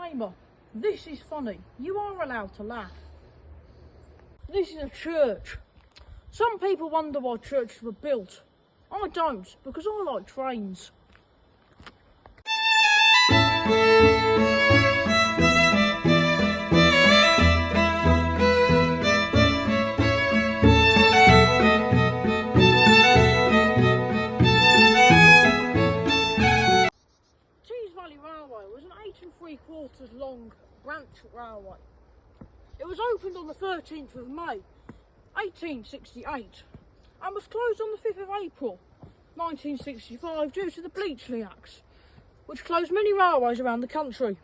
Disclaimer, this is funny. You are allowed to laugh. This is a church. Some people wonder why churches were built. I don't, because I like trains. Teesdale Railway was an 8 3/4 long branch railway. It was opened on the 13th of May 1868 and was closed on the 5th of April 1965 due to the Bleachley Acts, which closed many railways around the country.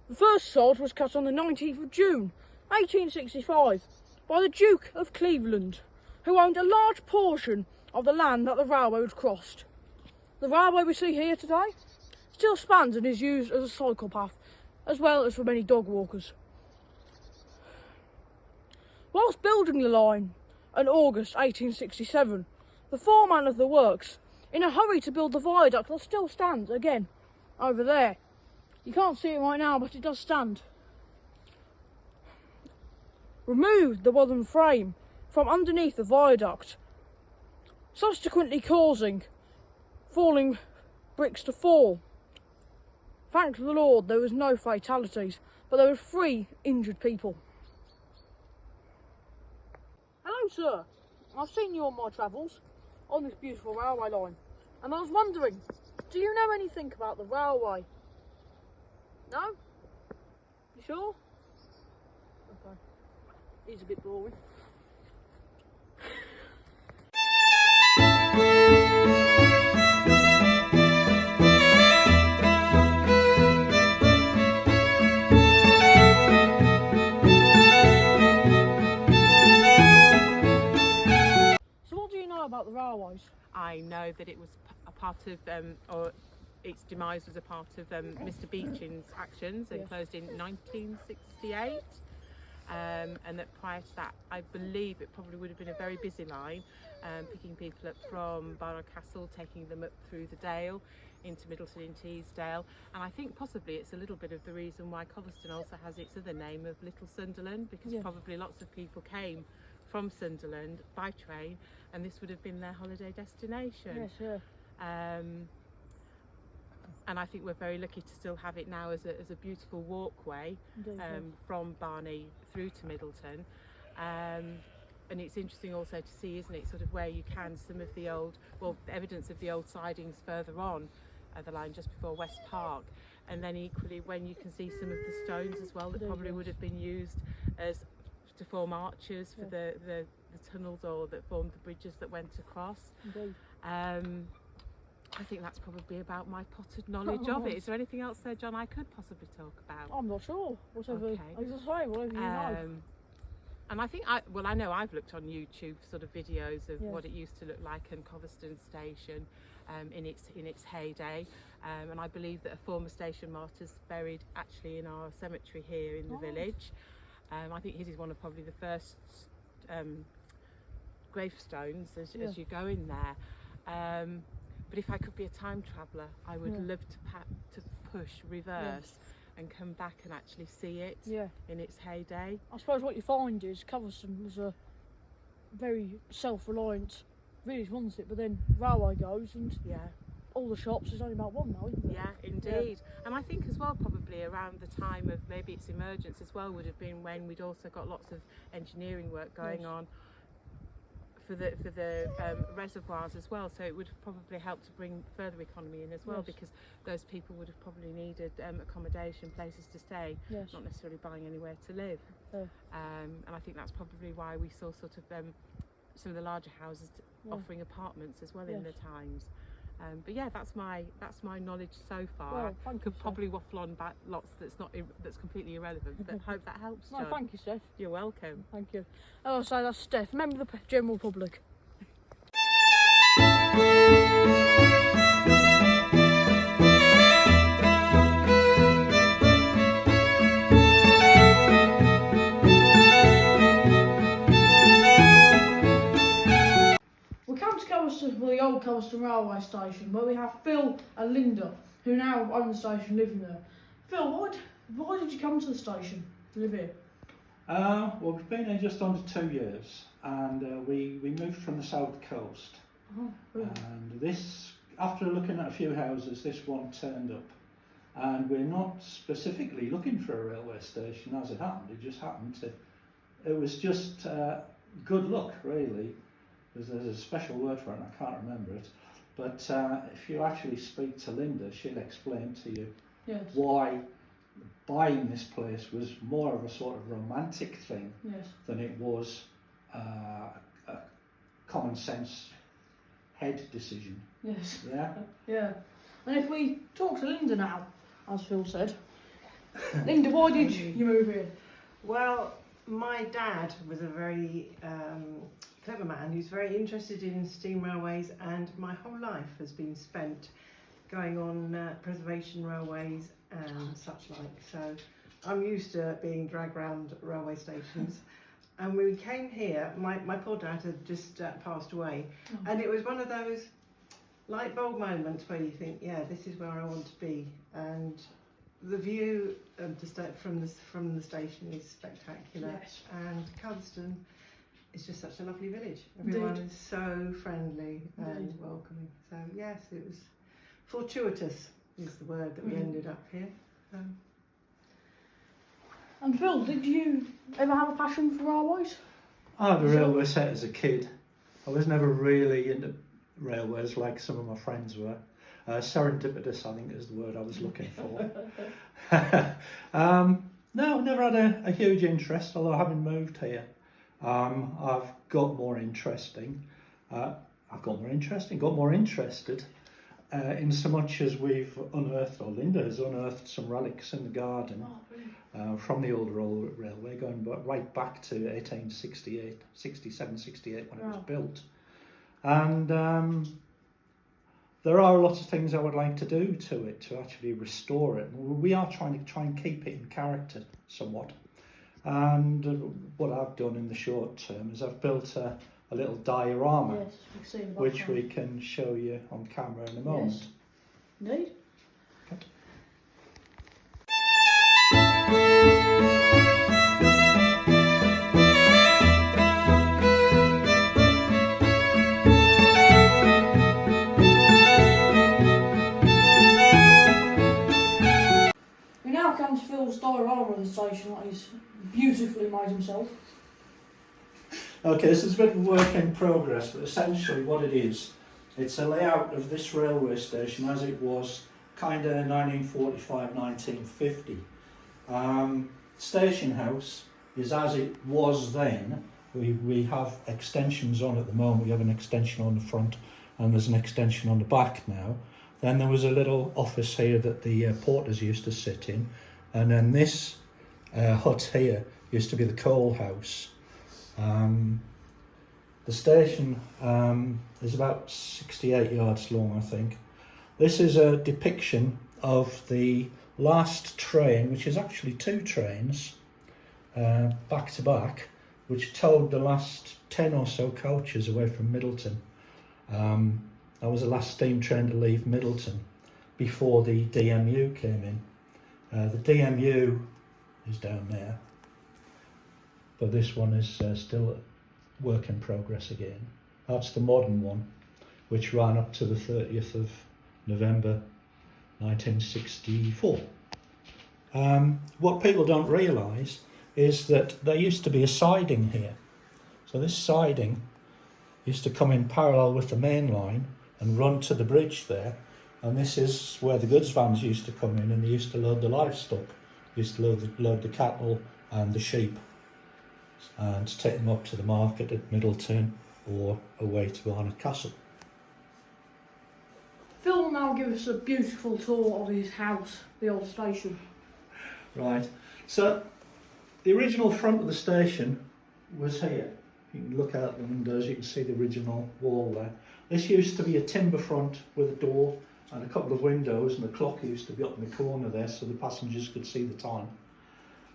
The first sod was cut on the 19th of June 1865 by the Duke of Cleveland, who owned a large portion of the land that the railway would cross. The railway we see here today still spans and is used as a cycle path, as well as for many dog walkers. Whilst building the line in August 1867, the foreman of the works, in a hurry to build the viaduct that still stands again over there. You can't see it right now, but it does stand. Removed the wooden frame from underneath the viaduct, subsequently causing falling bricks to fall. Thank the Lord there was no fatalities, but there were 3 injured people. Hello sir, I've seen you on my travels on this beautiful railway line, and I was wondering, do you know anything about the railway? No? You sure? Okay. He's a bit boring. About the railways? I know that it was a part of, or its demise was a part of Mr. Beecham's actions, and closed in 1968. And that prior to that, I believe it probably would have been a very busy line, picking people up from Barnard Castle, taking them up through the Dale into Middleton in Teesdale. And I think possibly it's a little bit of the reason why Coniston also has its other name of Little Sunderland, because probably lots of people came from Sunderland by train, and this would have been their holiday destination. Yes, yeah. And I think we're very lucky to still have it now as a beautiful walkway. Indeed, from Barney through to Middleton. And it's interesting also to see, isn't it, sort of where you can some of the old, well, evidence of the old sidings further on the line just before West Park, and then equally when you can see some of the stones as well that probably would have been used as to form arches for the tunnels, or that formed the bridges that went across. Indeed. I think that's probably about my potted knowledge of it. Is there anything else there, John, I could possibly talk about? I'm not sure. Whatever, okay. As I say, whatever you know. And I think, I know I've looked on YouTube sort of videos of what it used to look like in Coniston Station in its heyday. And I believe that a former station master's buried actually in our cemetery here in the village. I think his is one of probably the first gravestones as you go in there. But if I could be a time traveller, I would love to push reverse and come back and actually see it in its heyday. I suppose what you find is Coniston was a very self-reliant village, wasn't it? But then railway goes and all the shops, there's only about one now, isn't there? Yeah, indeed. And I think as well, probably around the time of maybe its emergence as well, would have been when we'd also got lots of engineering work going on for the reservoirs as well, so it would have probably helped to bring further economy in as well, because those people would have probably needed accommodation, places to stay, not necessarily buying anywhere to live. And I think that's probably why we saw sort of some of the larger houses offering apartments as well in the times. But yeah, that's my knowledge so far. Well, I could probably waffle on about lots that's completely irrelevant, but hope that helps, John. No, thank you, Steph. You're welcome. Thank you. Oh, so that's Steph, member of the general public. The old Coniston railway station, where we have Phil and Linda, who now own the station, living there. Phil, why did you come to the station to live here? Well, we've been here just under 2 years, and we moved from the south coast. Oh, really? And this, after looking at a few houses, this one turned up. And we're not specifically looking for a railway station as it happened. It just happened to. It was just good luck, really. There's a special word for it, and I can't remember it. But if you actually speak to Linda, she'll explain to you Yes. why buying this place was more of a sort of romantic thing Yes. than it was a common sense head decision. Yes. Yeah. Yeah. And if we talk to Linda now, as Phil said, Linda, why did you move here? Well, my dad was a very clever man who's very interested in steam railways, and my whole life has been spent going on preservation railways and such like. So I'm used to being dragged around railway stations. And when we came here, my poor dad had just passed away, and it was one of those light bulb moments where you think, yeah, this is where I want to be. And the view of from the station is spectacular. Yes. And Cuddesdon is just such a lovely village. Everyone is so friendly and welcoming. So yes, it was fortuitous is the word that we ended up here. And Phil, did you ever have a passion for railways? I had a railway set as a kid. I was never really into railways like some of my friends were. Serendipitous, I think, is the word I was looking for. No, never had a huge interest, although having moved here, I've got more interested in so much as we've unearthed, or Linda has unearthed, some relics in the garden from the old railway, going right back to 1868, 67, 68 when it was built. And there are lots of things I would like to do to it to actually restore it. We are trying to keep it in character somewhat. And what I've done in the short term is I've built a little diorama, Yes, we've seen the which background. we can show you on camera in a moment. Yes. Indeed. Okay. We now come to Phil's diorama of the station that he's beautifully made himself. Okay, this is a bit of work in progress, but essentially what it is, it's a layout of this railway station as it was kind of 1945, 1950. Station house is as it was then. We have extensions on at the moment. We have an extension on the front and there's an extension on the back now. Then there was a little office here that the porters used to sit in, and then this hut here used to be the coal house. The station is about 68 yards long, I think. This is a depiction of the last train, which is actually two trains back to back, which towed the last 10 or so coaches away from Middleton. That was the last steam train to leave Middleton before the DMU came in. The DMU is down there, but this one is still work in progress again. That's the modern one, which ran up to the 30th of November 1964. What people don't realise is that there used to be a siding here. So this siding used to come in parallel with the main line and run to the bridge there, and this is where the goods vans used to come in, and they used to load the livestock, used to load the cattle and the sheep, and to take them up to the market at Middleton or away to Barnet Castle. Phil will now give us a beautiful tour of his house, the old station. Right, so the original front of the station was here. You can look out the windows, you can see the original wall there. This used to be a timber front with a door and a couple of windows, and the clock used to be up in the corner there so the passengers could see the time.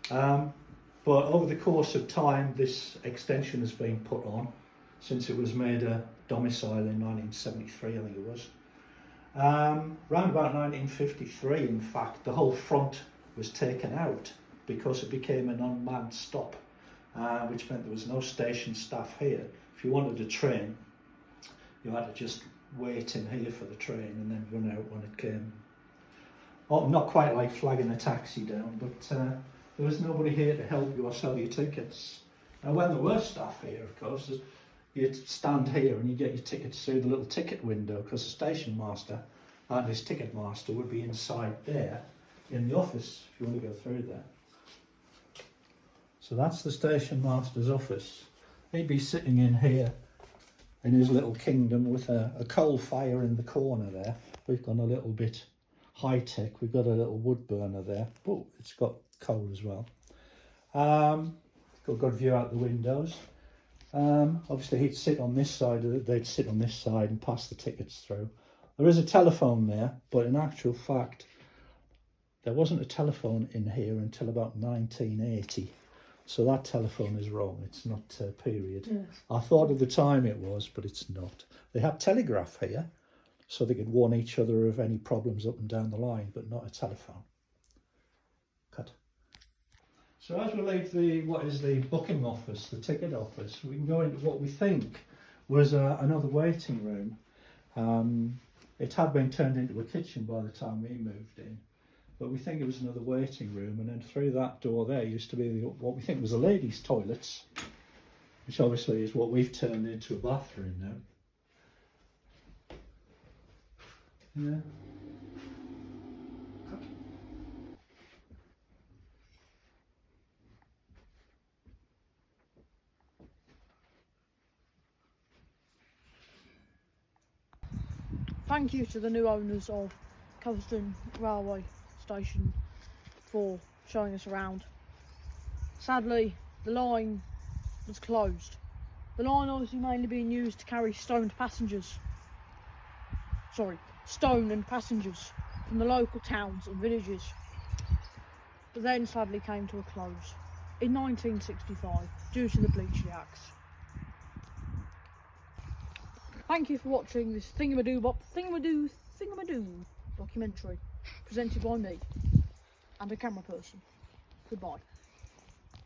But over the course of time, this extension has been put on since it was made a domicile in 1973, I think it was. Round about 1953, in fact, the whole front was taken out because it became an unmanned stop, which meant there was no station staff here. If you wanted a train, you had to just wait in here for the train and then run out when it came. Oh, not quite like flagging a taxi down, but there was nobody here to help you or sell your tickets. And when there were staff here, of course, you'd stand here and you get your tickets through the little ticket window, because the station master and his ticket master would be inside there in the office if you want to go through there. So that's the station master's office. He'd be sitting in here in his little kingdom with a coal fire in the corner there. We've gone a little bit high tech. We've got a little wood burner there. Oh, it's got coal as well. Got a good view out the windows. Obviously he'd sit on this side, they'd sit on this side and pass the tickets through. There is a telephone there, but in actual fact there wasn't a telephone in here until about 1980. So that telephone is wrong, it's not period. Yes. I thought at the time it was, but it's not. They had telegraph here, so they could warn each other of any problems up and down the line, but not a telephone. Cut. So as we leave what is the booking office, the ticket office, we can go into what we think was another waiting room. It had been turned into a kitchen by the time we moved in, but we think it was another waiting room, and then through that door there used to be what we think was the ladies' toilets, which obviously is what we've turned into a bathroom now. Yeah. Thank you to the new owners of Coverston Railway Station for showing us around. Sadly, the line was closed. The line obviously mainly being used to carry stone and passengers from the local towns and villages, but then sadly came to a close in 1965 due to the Bleachley Acts. Thank you for watching this thingamadoo documentary presented by me and a camera person. Goodbye.